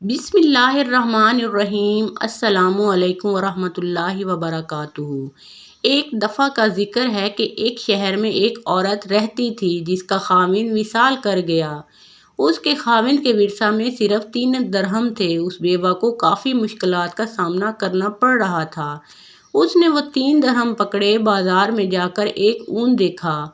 بسم اللہ الرحمن الرحیم۔ السلام علیکم ورحمۃ اللہ وبرکاتہ۔ ایک دفعہ کا ذکر ہے کہ ایک شہر میں ایک عورت رہتی تھی جس کا خاوند وصال کر گیا۔ اس کے خاوند کے ورثہ میں صرف 3 درہم تھے۔ اس بیوہ کو کافی مشکلات کا سامنا کرنا پڑ رہا تھا۔ اس نے وہ 3 درہم پکڑے، بازار میں جا کر ایک اون دیکھا۔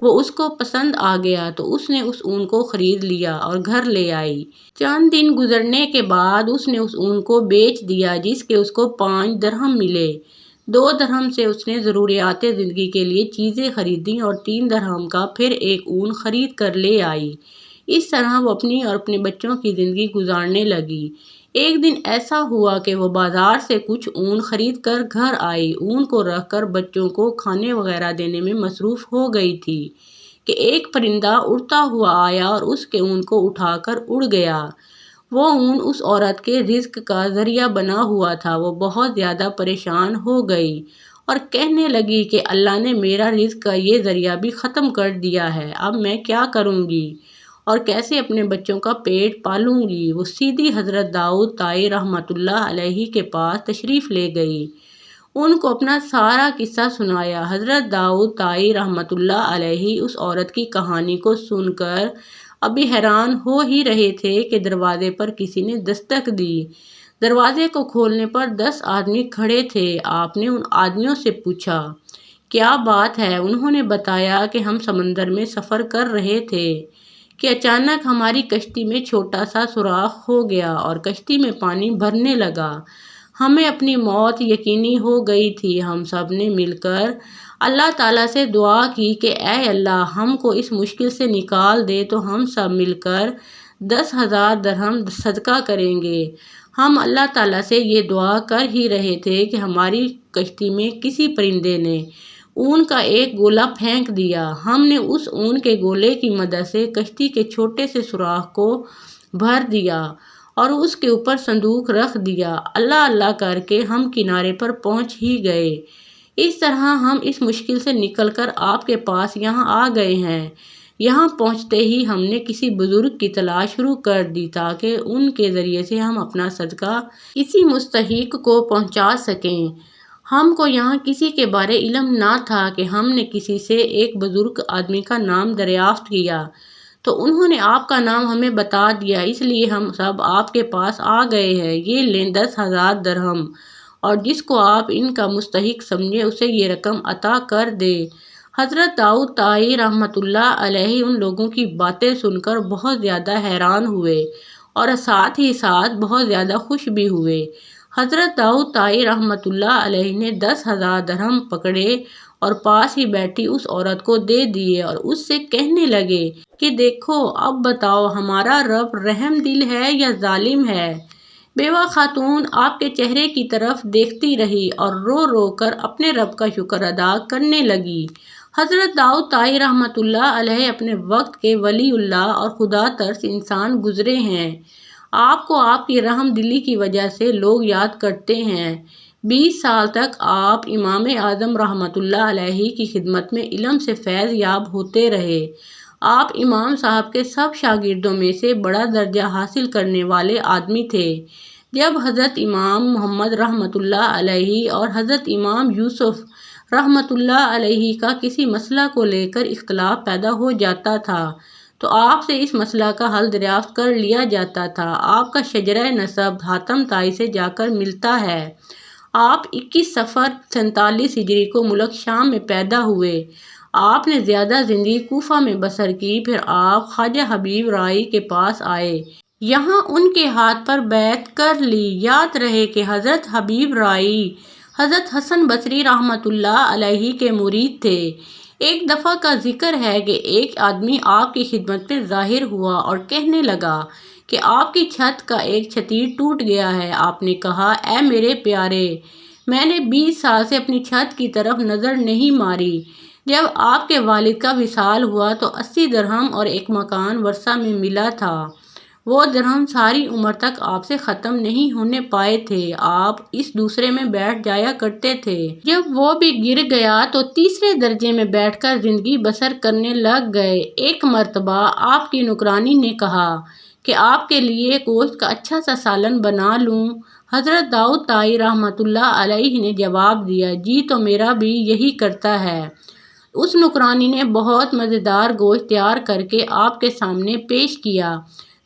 وہ اس کو پسند آ گیا تو اس نے اس اون کو خرید لیا اور گھر لے آئی۔ چند دن گزرنے کے بعد اس نے اس اون کو بیچ دیا جس کے اس کو 5 درہم ملے۔ 2 درہم سے اس نے ضروریات زندگی کے لیے چیزیں خریدیں اور 3 درہم کا پھر ایک اون خرید کر لے آئی۔ اس طرح وہ اپنی اور اپنے بچوں کی زندگی گزارنے لگی۔ ایک دن ایسا ہوا کہ وہ بازار سے کچھ اون خرید کر گھر آئی۔ اون کو رکھ کر بچوں کو کھانے وغیرہ دینے میں مصروف ہو گئی تھی کہ ایک پرندہ اڑتا ہوا آیا اور اس کے اون کو اٹھا کر اڑ گیا۔ وہ اون اس عورت کے رزق کا ذریعہ بنا ہوا تھا۔ وہ بہت زیادہ پریشان ہو گئی اور کہنے لگی کہ اللہ نے میرا رزق کا یہ ذریعہ بھی ختم کر دیا ہے، اب میں کیا کروں گی اور کیسے اپنے بچوں کا پیٹ پالوں گی؟ وہ سیدھی حضرت داؤد طائی رحمۃ اللہ علیہ کے پاس تشریف لے گئی، ان کو اپنا سارا قصہ سنایا۔ حضرت داؤد طائی رحمۃ اللہ علیہ اس عورت کی کہانی کو سن کر ابھی حیران ہو ہی رہے تھے کہ دروازے پر کسی نے دستک دی۔ دروازے کو کھولنے پر 10 آدمی کھڑے تھے۔ آپ نے ان آدمیوں سے پوچھا، کیا بات ہے؟ انہوں نے بتایا کہ ہم سمندر میں سفر کر رہے تھے کہ اچانک ہماری کشتی میں چھوٹا سا سوراخ ہو گیا اور کشتی میں پانی بھرنے لگا۔ ہمیں اپنی موت یقینی ہو گئی تھی۔ ہم سب نے مل کر اللہ تعالیٰ سے دعا کی کہ اے اللہ، ہم کو اس مشکل سے نکال دے تو ہم سب مل کر 10,000 درہم صدقہ کریں گے۔ ہم اللہ تعالیٰ سے یہ دعا کر ہی رہے تھے کہ ہماری کشتی میں کسی پرندے نے اون کا ایک گولا پھینک دیا۔ ہم نے اس اون کے گولے کی مدد سے کشتی کے چھوٹے سے سوراخ کو بھر دیا اور اس کے اوپر صندوق رکھ دیا۔ اللہ اللہ کر کے ہم کنارے پر پہنچ ہی گئے۔ اس طرح ہم اس مشکل سے نکل کر آپ کے پاس یہاں آ گئے ہیں۔ یہاں پہنچتے ہی ہم نے کسی بزرگ کی تلاش شروع کر دی تاکہ ان کے ذریعے سے ہم اپنا صدقہ کسی مستحق کو پہنچا سکیں۔ ہم کو یہاں کسی کے بارے علم نہ تھا کہ ہم نے کسی سے ایک بزرگ آدمی کا نام دریافت کیا تو انہوں نے آپ کا نام ہمیں بتا دیا، اس لیے ہم سب آپ کے پاس آ گئے ہیں۔ یہ لیں 10,000 درہم اور جس کو آپ ان کا مستحق سمجھے اسے یہ رقم عطا کر دے۔ حضرت داؤد طائی رحمۃ اللہ علیہ ان لوگوں کی باتیں سن کر بہت زیادہ حیران ہوئے اور ساتھ ہی ساتھ بہت زیادہ خوش بھی ہوئے۔ حضرت داؤد طائی رحمۃ اللہ علیہ نے 10,000 درہم پکڑے اور پاس ہی بیٹھی اس عورت کو دے دیے اور اس سے کہنے لگے کہ دیکھو، اب بتاؤ ہمارا رب رحم دل ہے یا ظالم ہے؟ بیوہ خاتون آپ کے چہرے کی طرف دیکھتی رہی اور رو رو کر اپنے رب کا شکر ادا کرنے لگی۔ حضرت داؤد طائی رحمۃ اللہ علیہ اپنے وقت کے ولی اللہ اور خدا ترس انسان گزرے ہیں۔ آپ کو آپ کی رحم دلی کی وجہ سے لوگ یاد کرتے ہیں۔ 20 سال تک آپ امام اعظم رحمۃ اللہ علیہ کی خدمت میں علم سے فیض یاب ہوتے رہے۔ آپ امام صاحب کے سب شاگردوں میں سے بڑا درجہ حاصل کرنے والے آدمی تھے۔ جب حضرت امام محمد رحمۃ اللہ علیہ اور حضرت امام یوسف رحمۃ اللہ علیہ کا کسی مسئلہ کو لے کر اختلاف پیدا ہو جاتا تھا تو آپ سے اس مسئلہ کا حل دریافت کر لیا جاتا تھا۔ آپ کا شجرہ نسب حاتم طائی سے جا کر ملتا ہے۔ آپ 21 صفر 47 ہجری کو ملک شام میں پیدا ہوئے۔ آپ نے زیادہ زندگی کوفہ میں بسر کی، پھر آپ خواجہ حبیب رائی کے پاس آئے۔ یہاں ان کے ہاتھ پر بیعت کر لی۔ یاد رہے کہ حضرت حبیب رائی حضرت حسن بصری رحمۃ اللہ علیہ کے مرید تھے۔ ایک دفعہ کا ذکر ہے کہ ایک آدمی آپ کی خدمت میں ظاہر ہوا اور کہنے لگا کہ آپ کی چھت کا ایک چھتیر ٹوٹ گیا ہے۔ آپ نے کہا، اے میرے پیارے، میں نے 20 سال سے اپنی چھت کی طرف نظر نہیں ماری۔ جب آپ کے والد کا وصال ہوا تو 80 درہم اور ایک مکان ورثہ میں ملا تھا۔ وہ درہم ساری عمر تک آپ سے ختم نہیں ہونے پائے تھے۔ آپ اس دوسرے میں بیٹھ جایا کرتے تھے۔ جب وہ بھی گر گیا تو تیسرے درجے میں بیٹھ کر زندگی بسر کرنے لگ گئے۔ ایک مرتبہ آپ کی نوکرانی نے کہا کہ آپ کے لیے گوشت کا اچھا سا سالن بنا لوں؟ حضرت داؤد طائی رحمۃ اللہ علیہ نے جواب دیا، جی تو میرا بھی یہی کرتا ہے۔ اس نوکرانی نے بہت مزیدار گوشت تیار کر کے آپ کے سامنے پیش کیا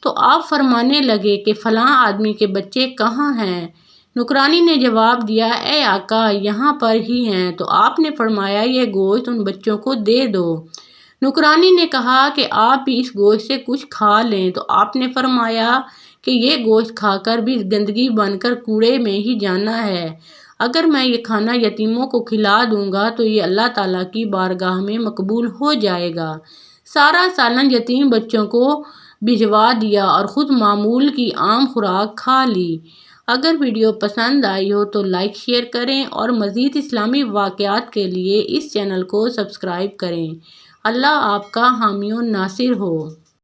تو آپ فرمانے لگے کہ فلاں آدمی کے بچے کہاں ہیں؟ نوکرانی نے جواب دیا، اے آقا یہاں پر ہی ہیں۔ تو آپ نے فرمایا، یہ گوشت ان بچوں کو دے دو۔ نوکرانی نے کہا کہ آپ بھی اس گوشت سے کچھ کھا لیں۔ تو آپ نے فرمایا کہ یہ گوشت کھا کر بھی گندگی بن کر کوڑے میں ہی جانا ہے۔ اگر میں یہ کھانا یتیموں کو کھلا دوں گا تو یہ اللہ تعالیٰ کی بارگاہ میں مقبول ہو جائے گا۔ سارا سالن یتیم بچوں کو بھجوا دیا اور خود معمول کی عام خوراک کھا لی۔ اگر ویڈیو پسند آئی ہو تو لائک شیئر کریں اور مزید اسلامی واقعات کے لیے اس چینل کو سبسکرائب کریں۔ اللہ آپ کا حامی و ناصر ہو۔